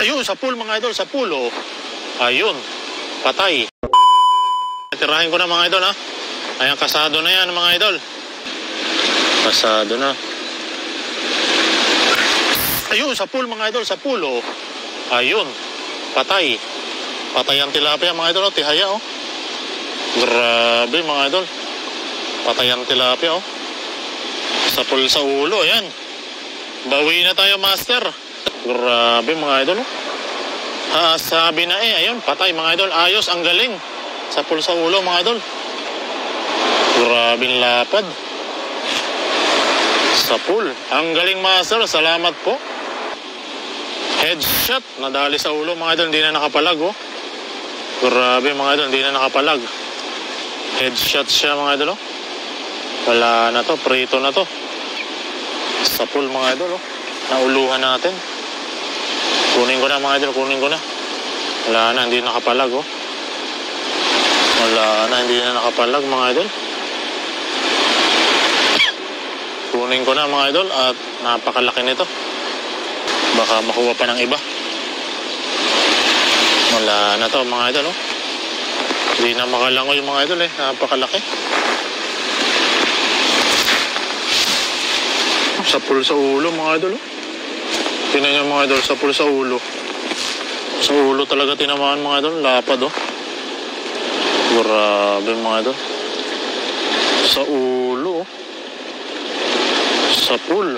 Ayun, sa pool mga idol, sa pool oh. Ayun, patay. Tirahin ko na mga idol ha. Ayan, kasado na yan mga idol. Kasado na. Ayun, sa pool mga idol, sa pool oh. Ayun, patay. Patay ang tilapia mga idol oh, tihaya oh. Grabe mga idol. Patay ang tilapia oh. Sa pool sa ulo, ayan. Bawi na tayo master. Grabe mga idol oh. Sabi na ayun, patay mga idol. Ayos, ang galing. Sa pool sa ulo mga idol. Grabing lapad. Sa pool. Ang galing master, salamat po. Headshot, nadali sa ulo mga idol, hindi na nakapalag oh. Grabe mga idol, hindi na nakapalag. Headshot siya mga idol oh. Wala na to, prito na to. Sa pool mga idol oh. Nauluhan natin. Kunin ko na mga idol, kunin ko na. Wala na, hindi nakapalag oh. Wala na, hindi na nakapalag mga idol. Kunin ko na mga idol at napakalaki nito. Baka makuha pa ng iba. Wala na to mga idol oh. Hindi na makalangoy yung mga idol eh. Napakalaki. Sa pool sa ulo mga idol oh. Tingnan nyo mga idol, sa pool sa ulo. Sa ulo talaga tinamaan mga idol. Lapad oh. Grabe mga idol. Sa ulo oh. Sa pool.